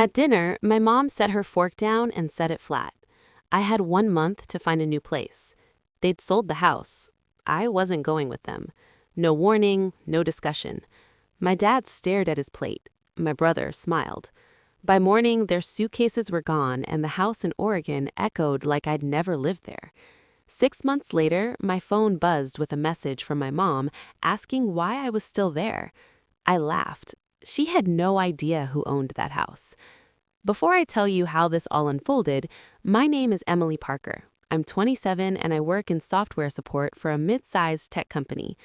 At dinner, my mom set her fork down and set it flat. I had 1 month to find a new place. They'd sold the house. I wasn't going with them. No warning, no discussion. My dad stared at his plate. My brother smiled. By morning, their suitcases were gone, and the house in Oregon echoed like I'd never lived there. 6 months later, my phone buzzed with a message from my mom asking why I was still there. I laughed. She had no idea who owned that house. Before I tell you how this all unfolded, my name is Emily Parker. I'm 27 and I work in software support for a mid-sized tech company.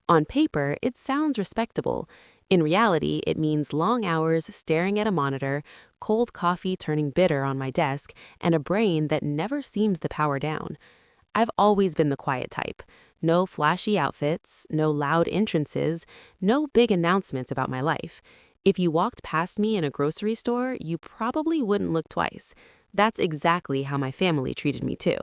On paper, it sounds respectable. In reality, it means long hours staring at a monitor, cold coffee turning bitter on my desk, and a brain that never seems to power down. I've always been the quiet type. No flashy outfits, no loud entrances, no big announcements about my life. If you walked past me in a grocery store, you probably wouldn't look twice. That's exactly how my family treated me too.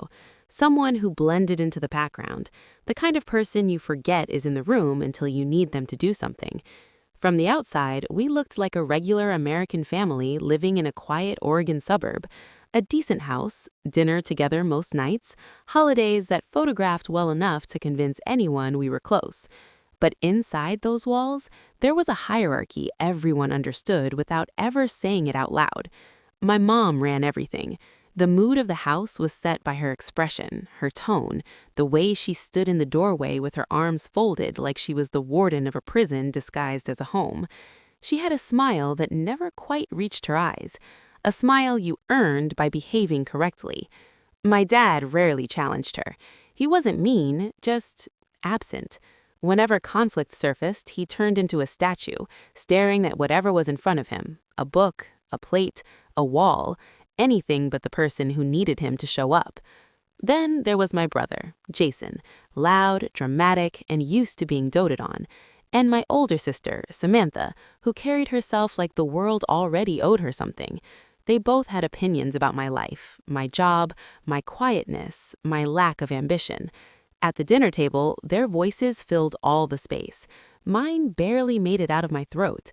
Someone who blended into the background, the kind of person you forget is in the room until you need them to do something. From the outside, we looked like a regular American family living in a quiet Oregon suburb. A decent house, dinner together most nights, holidays that photographed well enough to convince anyone we were close. But inside those walls, there was a hierarchy everyone understood without ever saying it out loud. My mom ran everything. The mood of the house was set by her expression, her tone, the way she stood in the doorway with her arms folded like she was the warden of a prison disguised as a home. She had a smile that never quite reached her eyes, a smile you earned by behaving correctly. My dad rarely challenged her. He wasn't mean, just absent. Whenever conflict surfaced, he turned into a statue, staring at whatever was in front of him, a book, a plate, a wall, anything but the person who needed him to show up. Then there was my brother, Jason, loud, dramatic, and used to being doted on. And my older sister, Samantha, who carried herself like the world already owed her something. They both had opinions about my life, my job, my quietness, my lack of ambition. At the dinner table, their voices filled all the space. Mine barely made it out of my throat.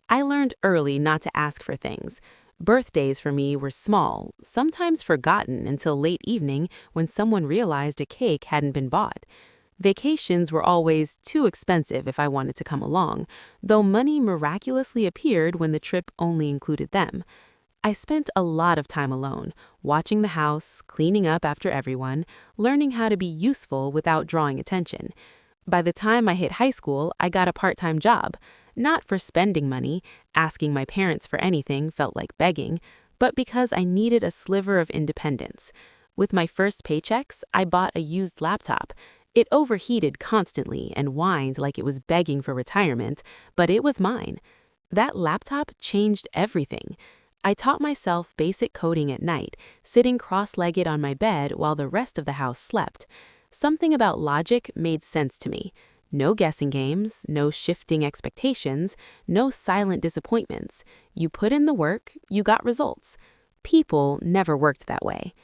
I learned early not to ask for things. Birthdays for me were small, sometimes forgotten until late evening when someone realized a cake hadn't been bought. Vacations were always too expensive if I wanted to come along, though money miraculously appeared when the trip only included them. I spent a lot of time alone, watching the house, cleaning up after everyone, learning how to be useful without drawing attention. By the time I hit high school, I got a part-time job. Not for spending money, asking my parents for anything felt like begging, but because I needed a sliver of independence. With my first paychecks, I bought a used laptop. It overheated constantly and whined like it was begging for retirement, but it was mine. That laptop changed everything. I taught myself basic coding at night, sitting cross-legged on my bed while the rest of the house slept. Something about logic made sense to me. No guessing games, no shifting expectations, no silent disappointments. You put in the work, you got results. People never worked that way.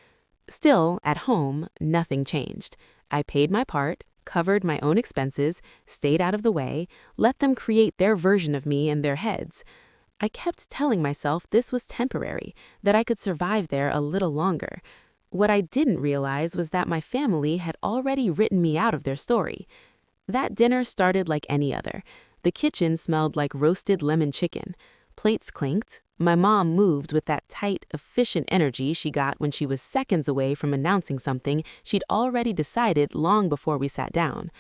Still, at home, nothing changed. I paid my part, covered my own expenses, stayed out of the way, let them create their version of me in their heads. I kept telling myself this was temporary, that I could survive there a little longer. What I didn't realize was that my family had already written me out of their story. That dinner started like any other. The kitchen smelled like roasted lemon chicken. Plates clinked. My mom moved with that tight, efficient energy she got when she was seconds away from announcing something she'd already decided long before we sat down.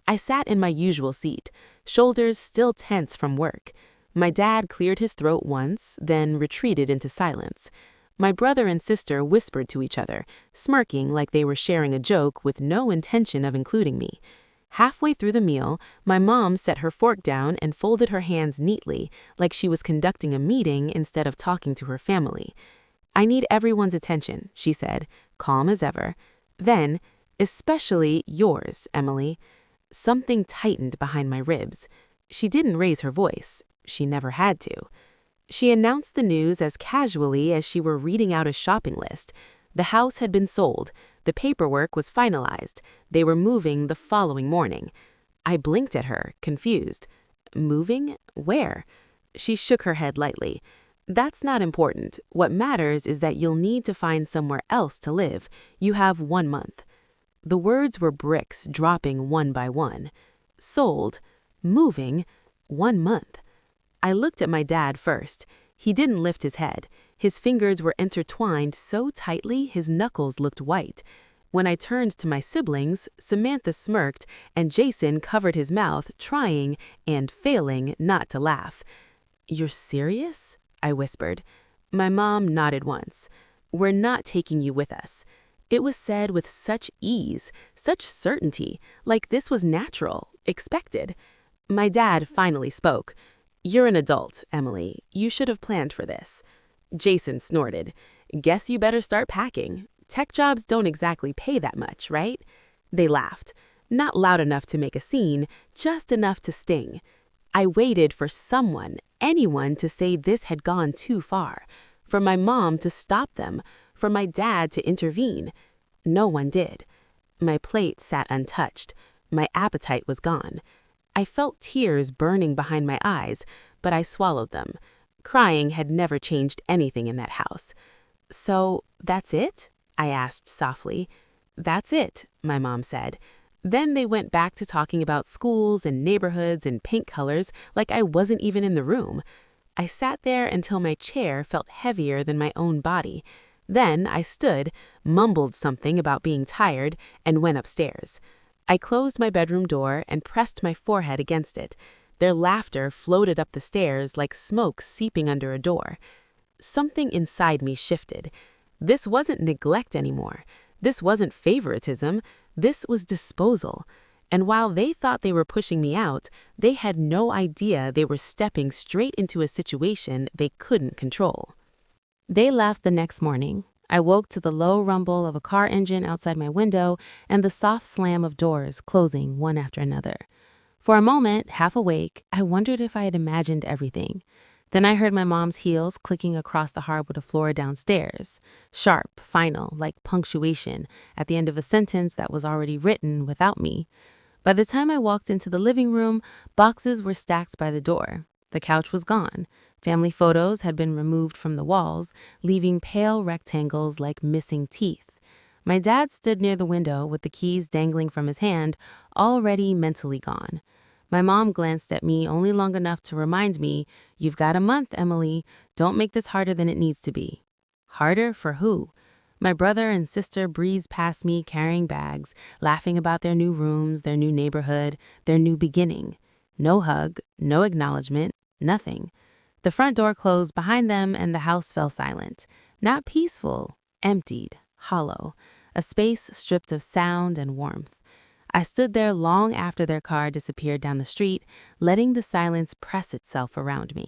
I sat in my usual seat, shoulders still tense from work. My dad cleared his throat once, then retreated into silence. My brother and sister whispered to each other, smirking like they were sharing a joke with no intention of including me. Halfway through the meal, my mom set her fork down and folded her hands neatly, like she was conducting a meeting instead of talking to her family. "I need everyone's attention," she said, calm as ever. Then, "especially yours, Emily." Something tightened behind my ribs. She didn't raise her voice. She never had to. She announced the news as casually as she were reading out a shopping list. The house had been sold. The paperwork was finalized. They were moving the following morning. I blinked at her, confused. Moving? Where? She shook her head lightly. That's not important. What matters is that you'll need to find somewhere else to live. You have 1 month. The words were bricks dropping one by one. Sold. Moving. 1 month. I looked at my dad first. He didn't lift his head. His fingers were intertwined so tightly his knuckles looked white. When I turned to my siblings, Samantha smirked and Jason covered his mouth, trying and failing not to laugh. "You're serious?" I whispered. My mom nodded once. "We're not taking you with us." It was said with such ease, such certainty, like this was natural, expected. My dad finally spoke. "You're an adult, Emily. You should have planned for this." Jason snorted. "Guess you better start packing. Tech jobs don't exactly pay that much, right?" They laughed. Not loud enough to make a scene, just enough to sting. I waited for someone, anyone, to say this had gone too far. For my mom to stop them. For my dad to intervene. No one did. My plate sat untouched. My appetite was gone. I felt tears burning behind my eyes, but I swallowed them. Crying had never changed anything in that house. "So, that's it?" I asked softly. "That's it," my mom said. Then they went back to talking about schools and neighborhoods and paint colors like I wasn't even in the room. I sat there until my chair felt heavier than my own body. Then I stood, mumbled something about being tired, and went upstairs. I closed my bedroom door and pressed my forehead against it. Their laughter floated up the stairs like smoke seeping under a door. Something inside me shifted. This wasn't neglect anymore. This wasn't favoritism. This was disposal. And while they thought they were pushing me out, they had no idea they were stepping straight into a situation they couldn't control. They left the next morning. I woke to the low rumble of a car engine outside my window and the soft slam of doors closing one after another. For a moment, half awake, I wondered if I had imagined everything. Then I heard my mom's heels clicking across the hardwood floor downstairs, sharp, final, like punctuation at the end of a sentence that was already written without me. By the time I walked into the living room, boxes were stacked by the door. The couch was gone. Family photos had been removed from the walls, leaving pale rectangles like missing teeth. My dad stood near the window with the keys dangling from his hand, already mentally gone. My mom glanced at me only long enough to remind me, "You've got a month, Emily. Don't make this harder than it needs to be." Harder for who? My brother and sister breezed past me carrying bags, laughing about their new rooms, their new neighborhood, their new beginning. No hug, no acknowledgement, nothing. The front door closed behind them and the house fell silent. Not peaceful, emptied, hollow, a space stripped of sound and warmth. I stood there long after their car disappeared down the street, letting the silence press itself around me.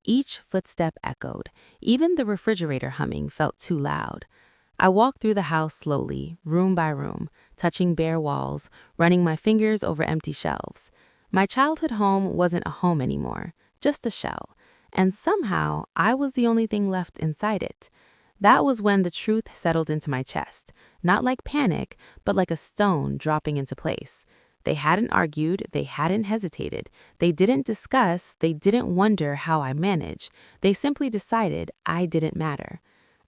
Each footstep echoed. Even the refrigerator humming felt too loud. I walked through the house slowly, room by room, touching bare walls, running my fingers over empty shelves. My childhood home wasn't a home anymore, just a shell. And somehow, I was the only thing left inside it. That was when the truth settled into my chest, not like panic, but like a stone dropping into place. They hadn't argued, they hadn't hesitated, they didn't discuss, they didn't wonder how I managed. They simply decided I didn't matter.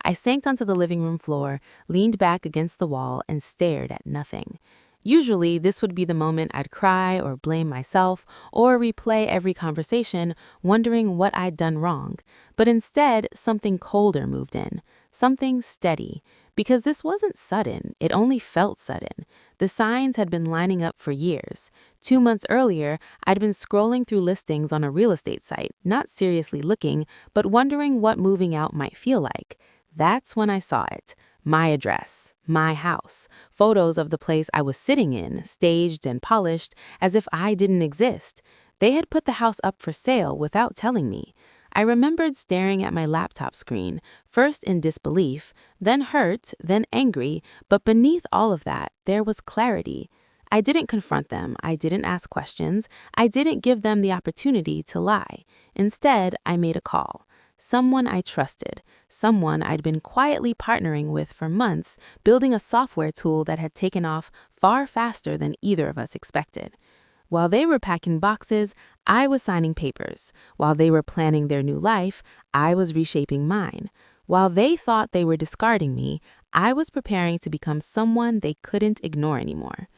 I sank onto the living room floor, leaned back against the wall, and stared at nothing. Usually, this would be the moment I'd cry or blame myself or replay every conversation, wondering what I'd done wrong. But instead, something colder moved in, something steady. Because this wasn't sudden, it only felt sudden. The signs had been lining up for years. 2 months earlier, I'd been scrolling through listings on a real estate site, not seriously looking, but wondering what moving out might feel like. That's when I saw it. My address, my house, photos of the place I was sitting in, staged and polished as if I didn't exist. They had put the house up for sale without telling me. I remembered staring at my laptop screen, first in disbelief, then hurt, then angry, but beneath all of that, there was clarity. I didn't confront them, I didn't ask questions, I didn't give them the opportunity to lie. Instead, I made a call. Someone I trusted, someone I'd been quietly partnering with for months, building a software tool that had taken off far faster than either of us expected. While they were packing boxes, I was signing papers. While they were planning their new life, I was reshaping mine. While they thought they were discarding me, I was preparing to become someone they couldn't ignore anymore.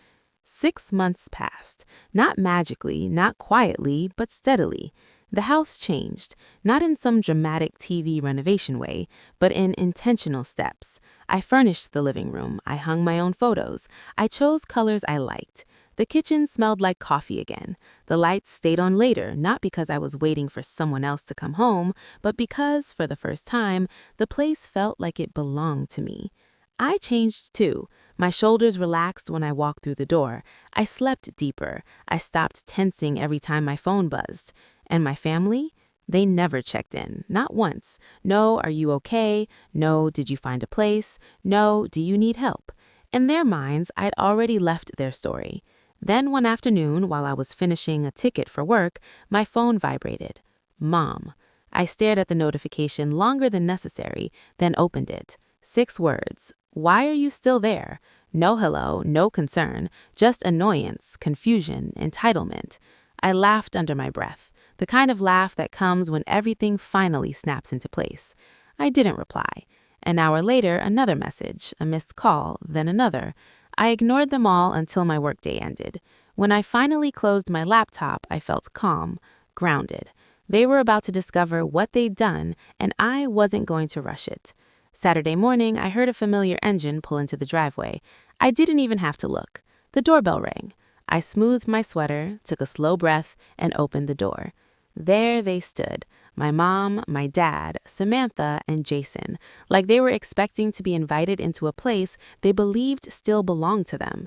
6 months passed, not magically, not quietly, but steadily. The house changed, not in some dramatic TV renovation way, but in intentional steps. I furnished the living room, I hung my own photos, I chose colors I liked. The kitchen smelled like coffee again. The lights stayed on later, not because I was waiting for someone else to come home, but because, for the first time, the place felt like it belonged to me. I changed too. My shoulders relaxed when I walked through the door. I slept deeper. I stopped tensing every time my phone buzzed. And my family? They never checked in, not once. No, are you okay? No, did you find a place? No, do you need help? In their minds, I'd already left their story. Then one afternoon, while I was finishing a ticket for work, my phone vibrated. Mom. I stared at the notification longer than necessary, then opened it. 6 words. Why are you still there? No hello, no concern, just annoyance, confusion, entitlement. I laughed under my breath, the kind of laugh that comes when everything finally snaps into place. I didn't reply. An hour later, another message, a missed call, then another. I ignored them all until my workday ended. When I finally closed my laptop, I felt calm, grounded. They were about to discover what they'd done, and I wasn't going to rush it. Saturday morning, I heard a familiar engine pull into the driveway. I didn't even have to look. The doorbell rang. I smoothed my sweater, took a slow breath, and opened the door. There they stood, my mom, my dad, Samantha, and Jason, like they were expecting to be invited into a place they believed still belonged to them.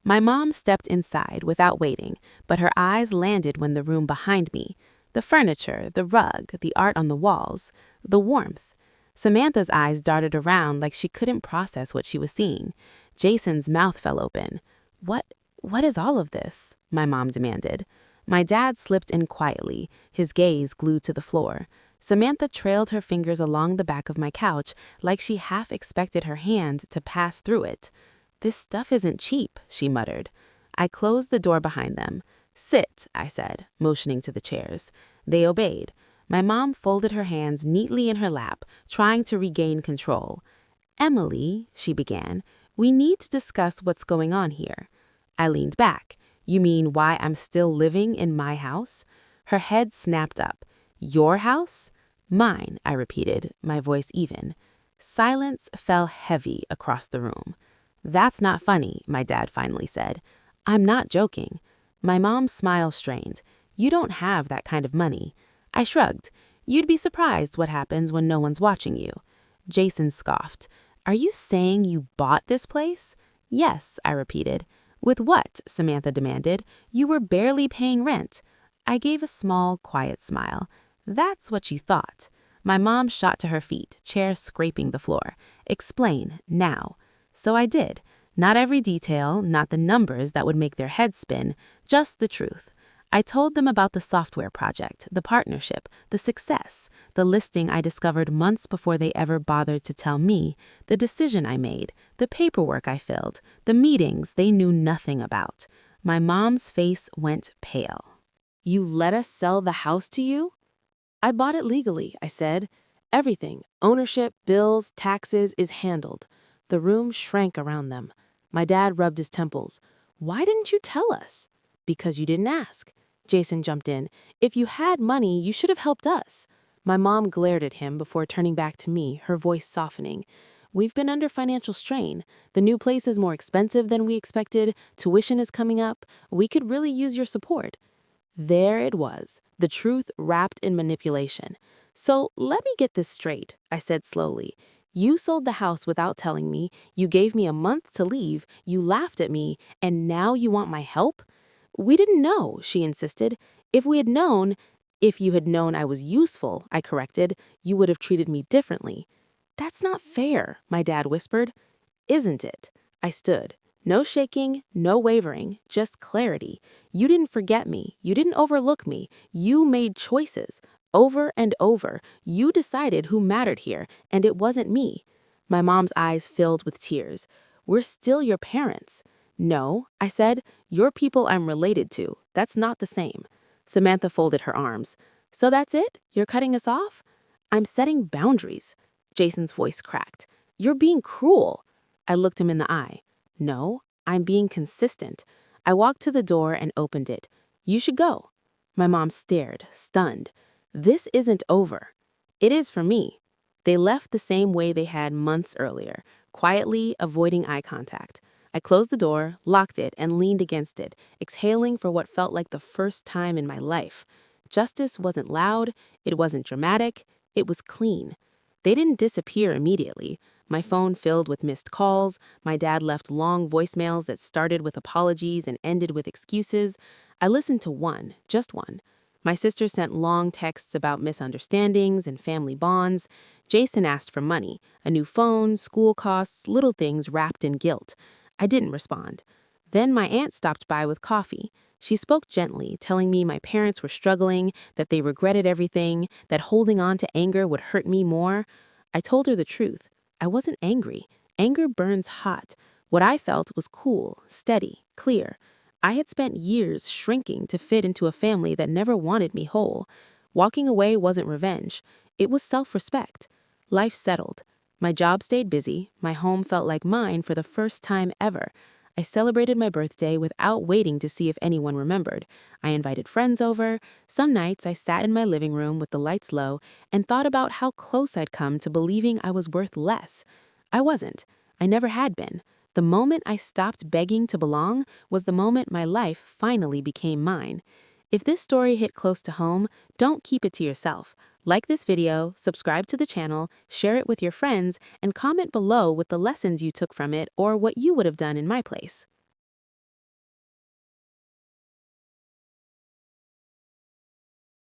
My mom stepped inside without waiting, but her eyes landed when the room behind me. The furniture, the rug, the art on the walls, the warmth. Samantha's eyes darted around like she couldn't process what she was seeing. Jason's mouth fell open. What is all of this? My mom demanded. My dad slipped in quietly, his gaze glued to the floor. Samantha trailed her fingers along the back of my couch like she half expected her hand to pass through it. This stuff isn't cheap, she muttered. I closed the door behind them. Sit, I said, motioning to the chairs. They obeyed. My mom folded her hands neatly in her lap, trying to regain control. Emily, she began, we need to discuss what's going on here. I leaned back. You mean why I'm still living in my house? Her head snapped up. Your house? Mine, I repeated, my voice even. Silence fell heavy across the room. That's not funny, my dad finally said. I'm not joking. My mom's smile strained. You don't have that kind of money. I shrugged. You'd be surprised what happens when no one's watching you. Jason scoffed. Are you saying you bought this place? Yes, I repeated. With what? Samantha demanded. You were barely paying rent. I gave a small, quiet smile. That's what you thought. My mom shot to her feet, chair scraping the floor. Explain, now. So I did. Not every detail, not the numbers that would make their heads spin, just the truth. I told them about the software project, the partnership, the success, the listing I discovered months before they ever bothered to tell me, the decision I made, the paperwork I filled, the meetings they knew nothing about. My mom's face went pale. You let us sell the house to you? I bought it legally, I said. Everything, ownership, bills, taxes, is handled. The room shrank around them. My dad rubbed his temples. Why didn't you tell us? Because you didn't ask. Jason jumped in. If you had money, you should have helped us. My mom glared at him before turning back to me, her voice softening. We've been under financial strain. The new place is more expensive than we expected. Tuition is coming up. We could really use your support. There it was, the truth wrapped in manipulation. So let me get this straight, I said slowly. You sold the house without telling me, you gave me a month to leave, you laughed at me, and now you want my help? We didn't know, she insisted. If you had known I was useful, I corrected, you would have treated me differently. That's not fair, my dad whispered. Isn't it? I stood. No shaking, no wavering, just clarity. You didn't forget me. You didn't overlook me. You made choices. Over and over. You decided who mattered here, and it wasn't me. My mom's eyes filled with tears. We're still your parents. No, I said, you're people I'm related to. That's not the same. Samantha folded her arms. So that's it? You're cutting us off? I'm setting boundaries. Jason's voice cracked. You're being cruel. I looked him in the eye. No, I'm being consistent. I walked to the door and opened it. You should go. My mom stared, stunned. This isn't over. It is for me. They left the same way they had months earlier, quietly avoiding eye contact. I closed the door, locked it, and leaned against it, exhaling for what felt like the first time in my life. Justice wasn't loud, it wasn't dramatic, it was clean. They didn't disappear immediately. My phone filled with missed calls, my dad left long voicemails that started with apologies and ended with excuses. I listened to one, just one. My sister sent long texts about misunderstandings and family bonds. Jason asked for money, a new phone, school costs, little things wrapped in guilt. I didn't respond. Then my aunt stopped by with coffee. She spoke gently, telling me my parents were struggling, that they regretted everything, that holding on to anger would hurt me more. I told her the truth. I wasn't angry. Anger burns hot. What I felt was cool, steady, clear. I had spent years shrinking to fit into a family that never wanted me whole. Walking away wasn't revenge. It was self-respect. Life settled. My job stayed busy. My home felt like mine for the first time ever. I celebrated my birthday without waiting to see if anyone remembered. I invited friends over. Some nights I sat in my living room with the lights low and thought about how close I'd come to believing I was worth less. I wasn't. I never had been. The moment I stopped begging to belong was the moment my life finally became mine. If this story hit close to home, don't keep it to yourself. Like this video, subscribe to the channel, share it with your friends, and comment below with the lessons you took from it or what you would have done in my place.